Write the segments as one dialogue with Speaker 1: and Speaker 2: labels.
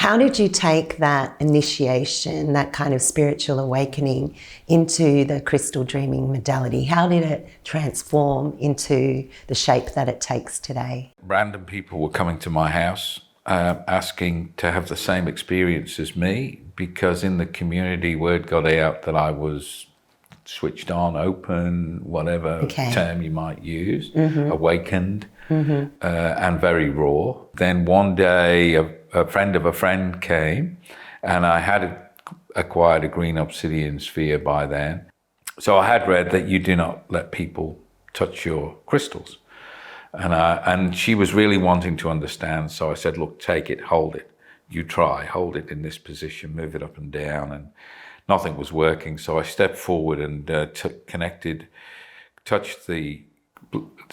Speaker 1: How did you take that initiation, that kind of spiritual awakening into the crystal dreaming modality? How did it transform into the shape that it takes today?
Speaker 2: Random people were coming to my house asking to have the same experience as me, because in the community word got out that I was switched on, open, whatever term you might use, awakened, and very raw. Then one day a friend of a friend came, and I had acquired a Green Obsidian sphere by then. So I had read that you do not let people touch your crystals. And she was really wanting to understand, so I said, look, take it, hold it. You try, hold it in this position, move it up and down, and nothing was working. So I stepped forward and touched the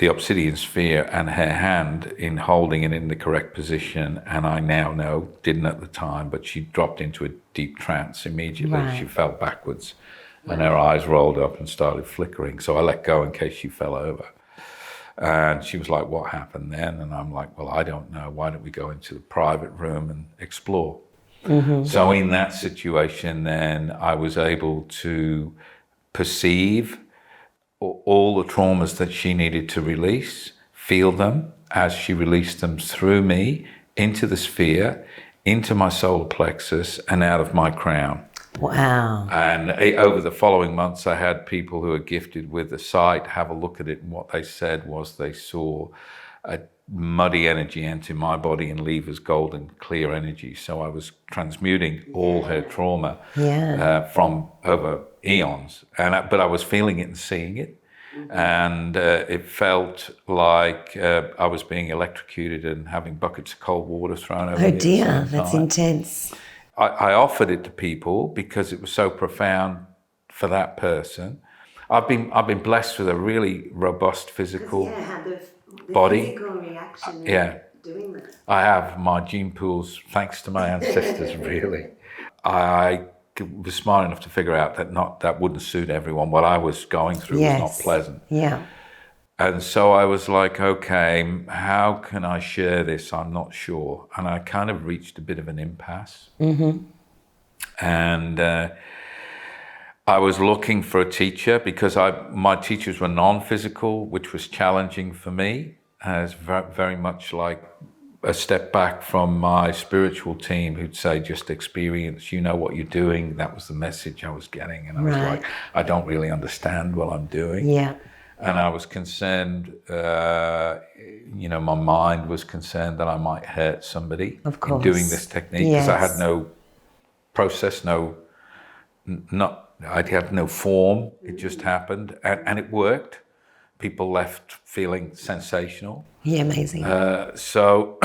Speaker 2: obsidian sphere and her hand in holding it in the correct position. And I now know, didn't at the time, but she dropped into a deep trance immediately.
Speaker 1: Right.
Speaker 2: She fell backwards and her eyes rolled up and started flickering. So I let go in case she fell over. And she was like, what happened then? And I'm like, well, I don't know. Why don't we go into the private room and explore? So in that situation, then I was able to perceive all the traumas that she needed to release, feel them as she released them through me into the sphere, into my solar plexus and out of my crown.
Speaker 1: Wow.
Speaker 2: And over the following months, I had people who are gifted with the sight have a look at it, and what they said was they saw a muddy energy enter my body and leave as golden clear energy. So I was transmuting all her trauma from over eons, but I was feeling it and seeing it. And it felt like I was being electrocuted and having buckets of cold water thrown over me.
Speaker 1: Oh dear, that's intense.
Speaker 2: I offered it to people because it was so profound for that person. I've been blessed with a really robust physical body.
Speaker 1: Physical reaction doing this.
Speaker 2: I have my gene pools, thanks to my ancestors, really. I was smart enough to figure out that wouldn't suit everyone. What I was going through was not pleasant.
Speaker 1: Yeah.
Speaker 2: And so I was like, okay, how can I share this? I'm not sure. And I kind of reached a bit of an impasse. And I was looking for a teacher because my teachers were non-physical, which was challenging for me, as very much like a step back from my spiritual team who'd say, just experience, you know what you're doing. That was the message I was getting. And I was like, I don't really understand what I'm doing.
Speaker 1: Yeah.
Speaker 2: And I was concerned, my mind was concerned that I might hurt somebody in doing this technique, because I had no process, I had no form. It just happened, and it worked. People left feeling sensational.
Speaker 1: Yeah, amazing.
Speaker 2: So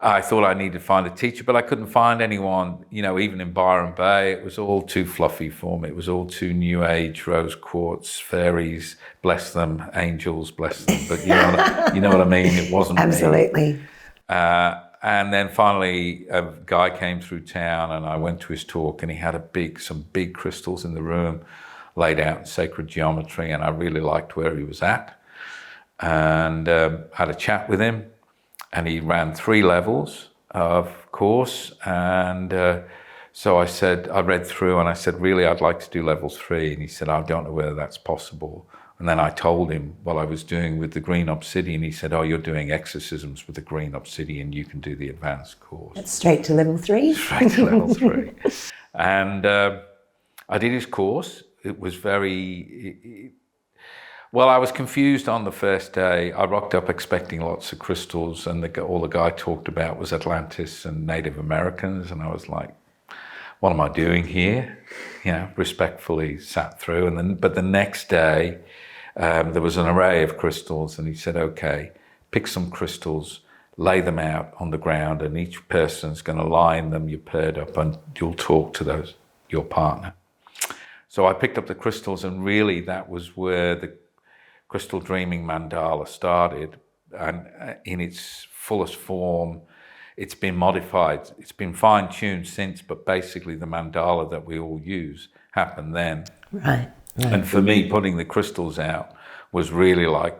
Speaker 2: I thought I needed to find a teacher, but I couldn't find anyone, even in Byron Bay. It was all too fluffy for me. It was all too new age, rose quartz, fairies, bless them, angels, bless them. But you know what I mean? It wasn't
Speaker 1: Absolutely.
Speaker 2: me. And then finally a guy came through town and I went to his talk, and he had some big crystals in the room laid out in sacred geometry, and I really liked where he was at. And had a chat with him. And he ran 3 levels of course. And so I read through and I said, really, I'd like to do level 3. And he said, I don't know whether that's possible. And then I told him what I was doing with the Green Obsidian. He said, oh, you're doing exorcisms with the Green Obsidian. You can do the advanced course.
Speaker 1: That's straight to level 3?
Speaker 2: Straight to level 3. And I did his course. It was I was confused on the first day. I rocked up expecting lots of crystals, and all the guy talked about was Atlantis and Native Americans, and I was like, what am I doing here? Respectfully sat through, but the next day there was an array of crystals, and he said, okay, pick some crystals, lay them out on the ground, and each person's going to lie in them, you're paired up, and you'll talk to your partner. So I picked up the crystals, and really that was where the crystal dreaming mandala started, and in its fullest form, it's been modified. It's been fine-tuned since, but basically the mandala that we all use happened then.
Speaker 1: Right.
Speaker 2: And for me, putting the crystals out was really like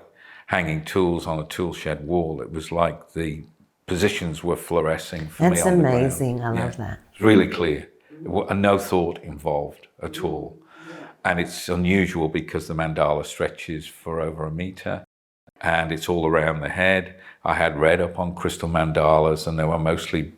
Speaker 2: hanging tools on a tool shed wall. It was like the positions were fluorescing for me
Speaker 1: That's
Speaker 2: on the ground.
Speaker 1: amazing. I love that.
Speaker 2: It's really clear. No thought involved at all. And it's unusual because the mandala stretches for over a meter and it's all around the head. I had read up on crystal mandalas and they were mostly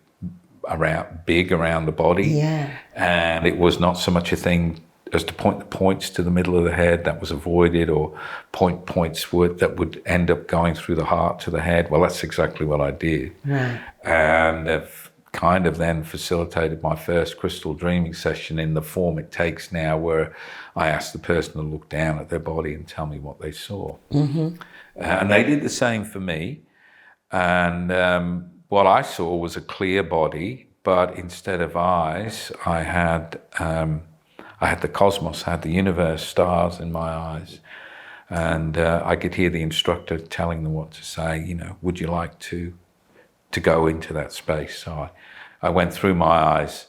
Speaker 2: big around the body.
Speaker 1: Yeah.
Speaker 2: And it was not so much a thing as to point the points to the middle of the head, that was avoided, or points that would end up going through the heart to the head. Well, that's exactly what I did.
Speaker 1: Right.
Speaker 2: And I've kind of then facilitated my first crystal dreaming session in the form it takes now, where I ask the person to look down at their body and tell me what they saw. And they did the same for me. And what I saw was a clear body, but instead of eyes, I had the cosmos, I had the universe, stars in my eyes. And I could hear the instructor telling them what to say, you know, would you like to go into that space? So I went through my eyes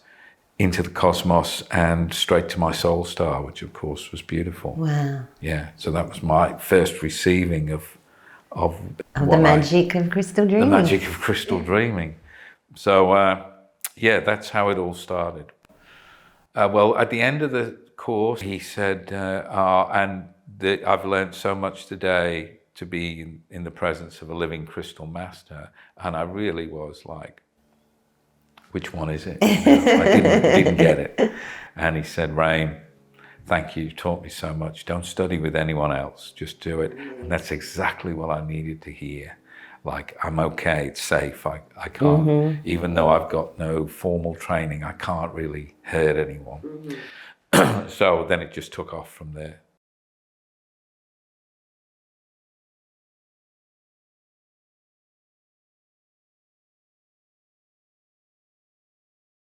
Speaker 2: into the cosmos and straight to my soul star, which of course was beautiful.
Speaker 1: Wow.
Speaker 2: Yeah, so that was my first receiving of
Speaker 1: the magic of crystal dreaming.
Speaker 2: The magic of crystal dreaming. So yeah, that's how it all started. Well, at the end of the course, he said, I've learned so much today to be in the presence of a living crystal master. And I really was like, which one is it? I didn't get it. And he said, Raym, thank you, you taught me so much. Don't study with anyone else, just do it. And that's exactly what I needed to hear. Like, I'm okay, it's safe, I can't, even though I've got no formal training, I can't really hurt anyone. So then it just took off from there.